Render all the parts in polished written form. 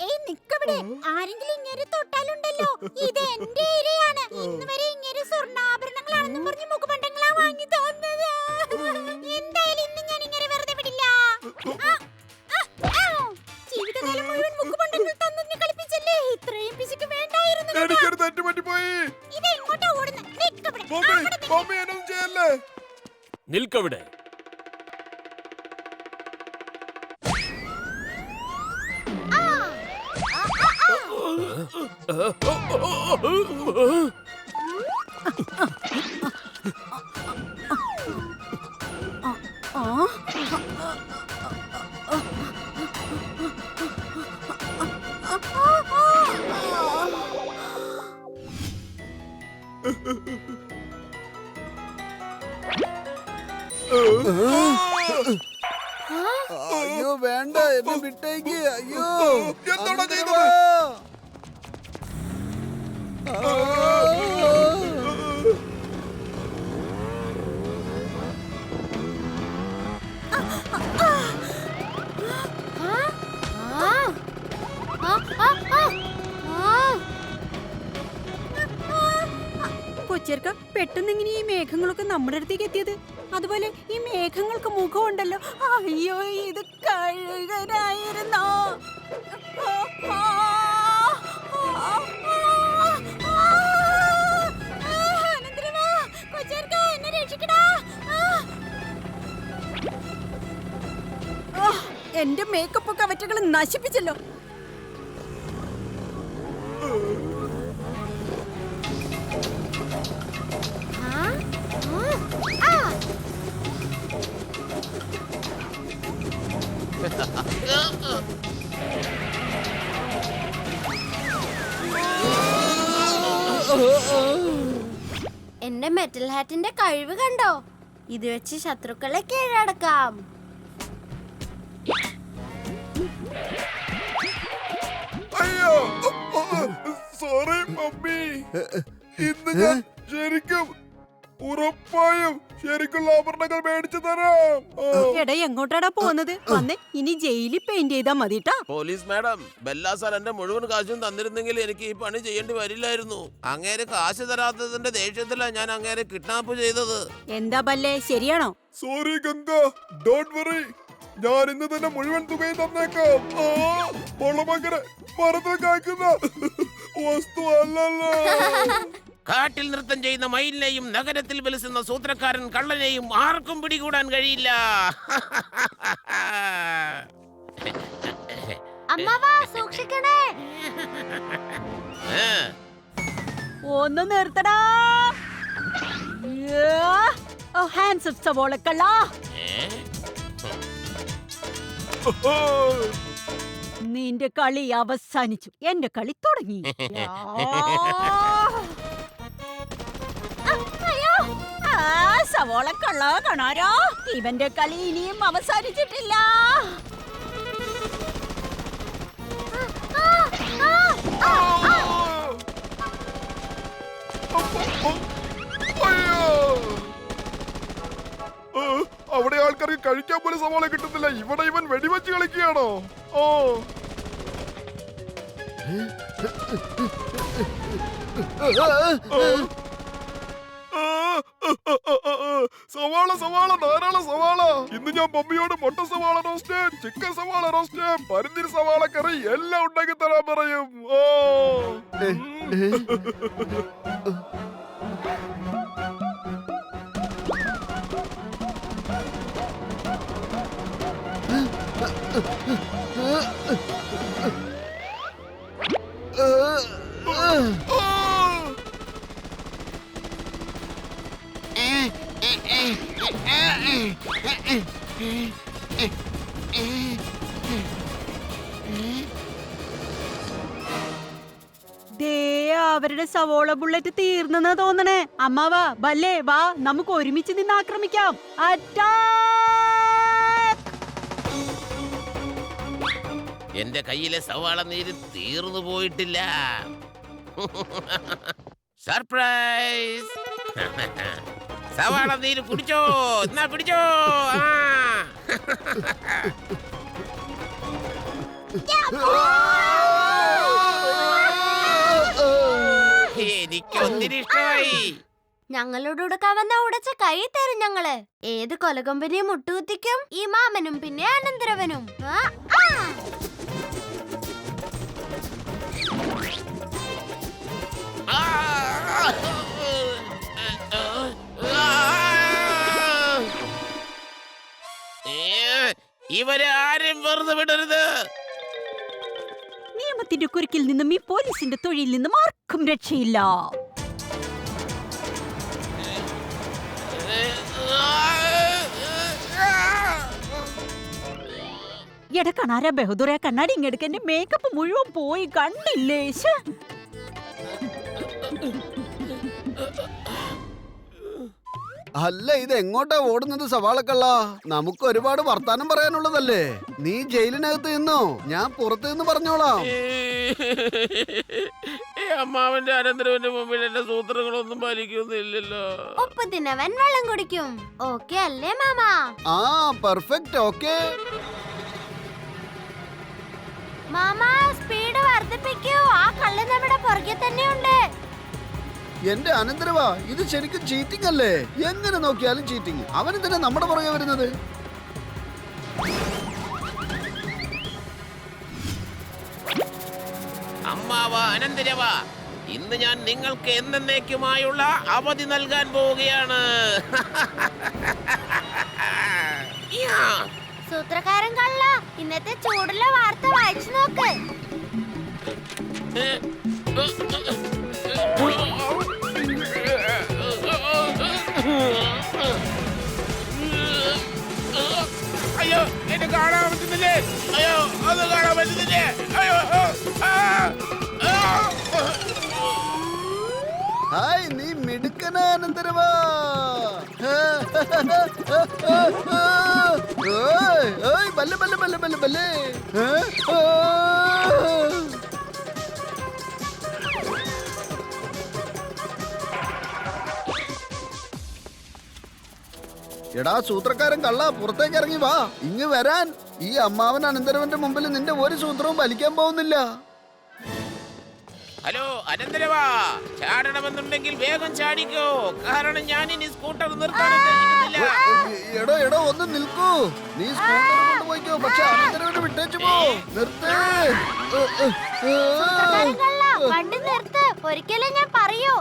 ഏയ് നിക്കവിടെ, ആരെങ്കിലും ഇങ്ങനെ തൊട്ടാലുണ്ടല്ലോ, ഇത് എന്റെ ഏരിയയാണ്. ഇന്ന് വരെ ഇങ്ങനെ സ്വർണ്ണാഭരണങ്ങളാണെന്ന് പറഞ്ഞ് മുഖപണ്ടങ്ങളാ വാങ്ങി തന്നത്. എന്തായാലും ഇന്ന് ഞാൻ ഇങ്ങനെ വെറുതെ വിടില്ല. ജീവിതകാലം മുഴുവൻ മുഖപണ്ടങ്ങൾ തന്നെ കളിപ്പിച്ചല്ലേ, ഇത്രയും പിശുക്ക് വേണ്ടായിരുന്നു. എനിക്കൊരു തെറ്റ് പറ്റിപ്പോയി. ഇത് എങ്ങോട്ടാ ഓടുന്നത്? നിൽക്കവിടെ. അയ്യോ വേണ്ട, എന്നെ വിട്ടേക്ക്. അയ്യോ എന്താണോ ചെയ്തത്? കൊച്ചേർക്ക, പെട്ടെന്ന് ഇങ്ങനെ ഈ മേഘങ്ങളൊക്കെ നമ്മുടെ അടുത്തേക്ക് എത്തിയത്? അതുപോലെ ഈ മേഘങ്ങൾക്ക് മുഖമുണ്ടല്ലോ. അയ്യോ, ഇത് കഴുകനായിരുന്നോ? എന്റെ മേക്കപ്പ് ഒക്കെ അവറ്റകൾ നശിപ്പിച്ചല്ലോ. എന്റെ മെറ്റൽ ഹാറ്റിന്റെ കഴിവ് കണ്ടോ? ഇത് വെച്ച് ശത്രുക്കളെ കീഴടക്കാം. അയ്യോ, സോറി മമ്മി. ഇന്ന് ഞാൻ ശരിക്കും ഉറപ്പായും ശരിക്കുള്ള ആഭരണങ്ങൾ മേടിച്ചു തരാം. എടാ, എങ്ങോട്ടാടാ പോകുന്നത്? വന്ന് ഇനി ജയിലിൽ പെയിന്റ് ചെയ്താ മതിട്ടാ. പോലീസ് മാഡം, ബെല്ലാ സാർ എന്റെ മുഴുവൻ കാശും തന്നിരുന്നെങ്കിൽ എനിക്ക് ഈ പണി ചെയ്യേണ്ടി വരില്ലായിരുന്നു. അങ്ങേര് കാശ് തരാത്തതിന്റെ ദേഷ്യത്തിലാണ് ഞാൻ അങ്ങേരെ കിഡ്നാപ്പ് ചെയ്തത്. എന്താ ബല്ലേ, ശരിയാണോ? Sorry Ganga, don't worry. ഞാൻ ഇന്ന് തന്നെ മുഴുവൻ തുകയും തന്നേക്കാം. വളരെ മരത്തിൽ കായ്ക്കുന്ന വസ്തു അല്ലല്ലോ. കാട്ടിൽ നൃത്തം ചെയ്യുന്ന മയിലിനെയും നഗരത്തിൽ വിലസുന്ന സൂത്രക്കാരൻ കള്ളനെയും ആർക്കും പിടികൂടാൻ കഴിയില്ല. അമ്മാവാ, സൂക്ഷിക്കണേ. ഒന്ന് നിർത്തടാ. ഹാൻഡ്സ് അപ്പ് സവോളക്കള്ള. നിന്റെ കളി അവസാനിച്ചു, എന്റെ കളി തുടങ്ങി. സവോളക്കള്ള കാണാരോ, ഇവന്റെ കളി ഇനിയും അവസാനിച്ചിട്ടില്ല. അവിടെ ആൾക്കാർക്ക് കഴിക്കാൻ പോലും സവാള കിട്ടുന്നില്ല. ഇവിടെ ഇവൻ വെടിവെച്ച് കളിക്കുകയാണോ? സവാള സവാള, ധാരാളം സവാള. ഇന്ന് ഞാൻ മമ്മിയോട് മുട്ട സവാള റോസ്റ്റ്, ചിക്കൻ സവാള റോസ്റ്റ്, പരുന്തിരി സവാള കറി എല്ലാം ഉണ്ടാക്കി തരാൻ പറയും. ദേ, അവരുടെ സവോള ബുള്ളറ്റ് തീർന്നെന്നാ തോന്നണേ. അമ്മാവാ, ബല്ലേ വാ, നമുക്ക് ഒരുമിച്ച് നിന്ന് ആക്രമിക്കാം. എന്റെ കയ്യിലെ സവാള നീര് തീർന്നു പോയിട്ടില്ല. സർപ്രൈസ്! സവാള നീര് കുടിച്ചോ, എന്നാ പിടിച്ചോ. എനിക്കൊന്നിരി ഇഷ്ടമായി. ഞങ്ങളോട് ഉടുക്കാൻ വന്ന ഉടച്ച കൈ തരും ഞങ്ങള്. ഏത് കൊലകൊമ്പനെയും മുട്ടുകുത്തിക്കും ഈ മാമനും പിന്നെ അനന്തരവനും. ഇവരെ ആരും വെറുതെ വിടരുത്. നിയമത്തിന്റെ കുരുക്കിൽ നിന്നും ഈ പോലീസിന്റെ തൊഴിൽ നിന്നും ആർക്കും രക്ഷയില്ല. എടാ കണാര ബഹദൂറെ, കണ്ണാടി ഇങ്ങെടുക്ക. എന്റെ മേക്കപ്പ് മുഴുവൻ പോയി, കണ്ടില്ലേ? അല്ല, ഇത് എങ്ങോട്ടാ ഓടുന്നത് സവാളക്കള്ള? നമുക്ക് ഒരുപാട് വർത്താനം പറയാനുള്ളതല്ലേ. നീ ജയിലിനകത്ത് നിന്നോ, ഞാൻ പുറത്ത് നിന്ന് പറഞ്ഞോളാം. അമ്മാവന്റെ അനന്തരവന്റെ മുമ്പിൽ എന്റെ സൂത്രങ്ങളൊന്നും പാലിക്കുന്നില്ലല്ലോ. ഉപ്പ് തിന്നവൻ വെള്ളം കുടിക്കും. ഓക്കെ അല്ലേ മാമാ? ആ, പെർഫെക്റ്റ്. ഓക്കെ മാമാ, സ്പീഡ് വർദ്ധിപ്പിക്കൂ. ആ കള്ള് നമ്മുടെ പുറകെ തന്നെയുണ്ട്. എന്റെ അനന്തരവാ, ഇത് ശരിക്കും ചീറ്റിംഗ് അല്ലേ? എങ്ങനെ നോക്കിയാലും ചീറ്റിംഗ്. അവന് തന്നെ നമ്മുടെ പുറകെ വരുന്നത്. അമ്മാവ അനന്തരവ, ഇന്ന് ഞാൻ നിങ്ങൾക്ക് എന്നേക്കുമായുള്ള അവധി നൽകാൻ പോവുകയാണ്. സൂത്രക്കാരൻ കള്ള, ഇന്നത്തെ ചൂടുള്ള വാർത്ത വായിച്ചു നോക്ക്. അയ്യോ, എന്നെ കാണാൻ പറ്റുന്നില്ലേ? അയ്യോ, അത് കാണാൻ പറ്റുന്നില്ലേ? അയ്യോ, ഹായ്, നീ മിടുക്കനാ അനന്തരവാ. ബല്ലെ ബല്ലെ ബല്ലെ ബല്ലെ ബല്ലെ. എടാ സൂത്രക്കാരൻ കള്ള, പുറത്തേക്ക് ഇറങ്ങി വാ. ഇങ്ങ് വരാൻ. ഈ അമ്മാവൻ അനന്തരവന്റെ മുമ്പിൽ നിന്റെ ഒരു സൂത്രവും വലിക്കാൻ പോകുന്നില്ല. ഹലോ അനന്തരവാ, ചാടണമെന്നുണ്ടെങ്കിൽ വേഗം ചാടിക്കോ. കാരണം ഞാൻ ഇനി സ്കൂട്ടർ നിർത്താൻ ഉദ്ദേശിക്കുന്നില്ല. എടോ എടോ, ഒന്ന് നിൽക്കൂ. നീ സ്കൂട്ടർ കൊണ്ടുപോയിക്കോ, പക്ഷെ അനന്തരവനെ വിട്ടേച്ചു പോ. നിർത്ത്. സൂത്രക്കാരൻ കള്ള, വണ്ടി നിർത്ത്. ഒരിക്കലും ഞാൻ പറയൂ,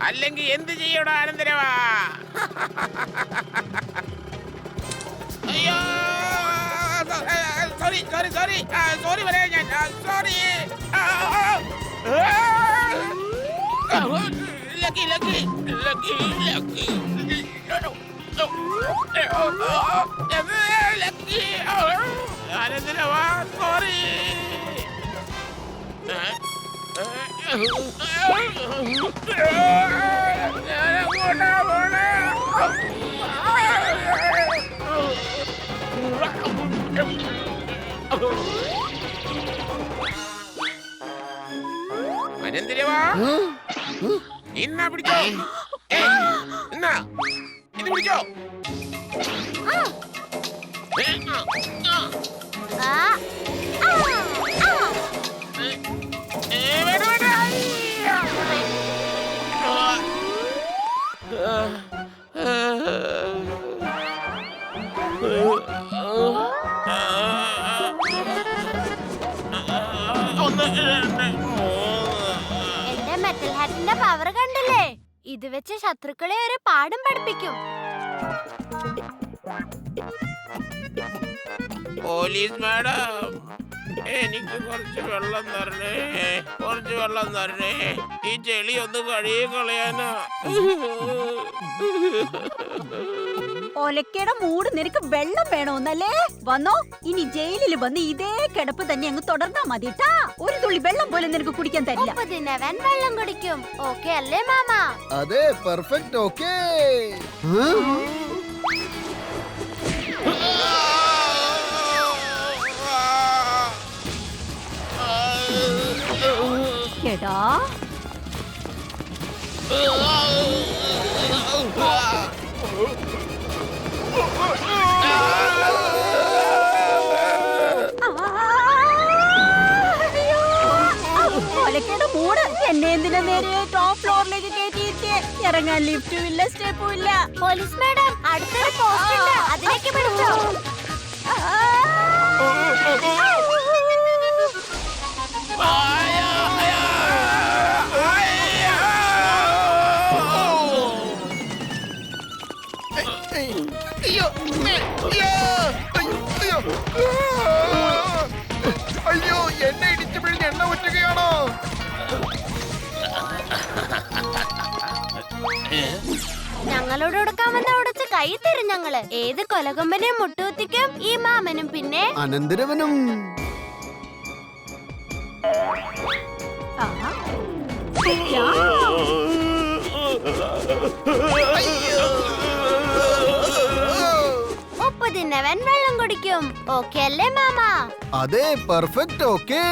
അല്ലെങ്കിൽ എന്ത് ചെയ്യടാ അനന്തരവാ? അയ്യോ, സോറി സോറി സോറി സോറി പറയാ ഞാൻ. Sorry. Lucky lucky lucky lucky lucky അനന്തരവാ, സോറി. അനന്തരവാ, ഇന്നാ പിടിച്ചോ. എന്നാ ഇത് പിടിച്ചോ. എന്റെ മെറ്റൽ ഹാറ്റിന്റെ പവർ കണ്ടില്ലേ? ഇത് വെച്ച് ശത്രുക്കളെ ഒരു പാഠം പഠിപ്പിക്കും. പോലീസ് മാഡം, എനിക്ക് കുറച്ച് വെള്ളം തരണേ, കുറച്ച് വെള്ളം തരണേ. ഈ ചെളി ഒന്ന് കഴുകി കളയാനാ. ഒലക്കയുടെ മൂട് നിനക്ക് വെള്ളം വേണോന്നല്ലേ? വന്നോ, ഇനി ജയിലിൽ വന്ന് ഇതേ കിടപ്പ് തന്നെ അങ്ങ് തുടർന്നാ മതിട്ടാ. ഒരു തുള്ളി വെള്ളം പോലും നിനക്ക് കുടിക്കാൻ തരില്ല. ഉപ്പ് തിന്നവൻ വെള്ളം കുടിക്കും. ഓക്കെ അല്ലേ മാമാ? അതെ, പെർഫെക്റ്റ്. ഓക്കേ. എടാ ഇറങ്ങാൻ ലിഫ്റ്റും ഇല്ല സ്റ്റെപ്പും ഇല്ല. പോലീസ് മാഡം അടുത്തൊരു പോസ്റ്റ് ഉണ്ട് അതിലേക്ക് പിടിച്ചോ. അയ്യോ എന്നെ ഇടിച്ചു പിഴിഞ്ഞ് എണ്ണ ഉറ്റുകയാണോ? ഞങ്ങളോട് കൊടുക്കാമെന്ന് ഉടച്ച് കൈ തരും ഞങ്ങള്. ഏത് കൊലകൊമ്പനെ മുട്ടുകുത്തിക്കും ഈ മാമനും പിന്നെ അനന്തരവനും. ആഹാ. ഉപ്പ് തിന്നവൻ വെള്ളം കുടിക്കും. ഓക്കെ അല്ലേ മാമ? അതെ, പെർഫെക്റ്റ്. ഓക്കേ.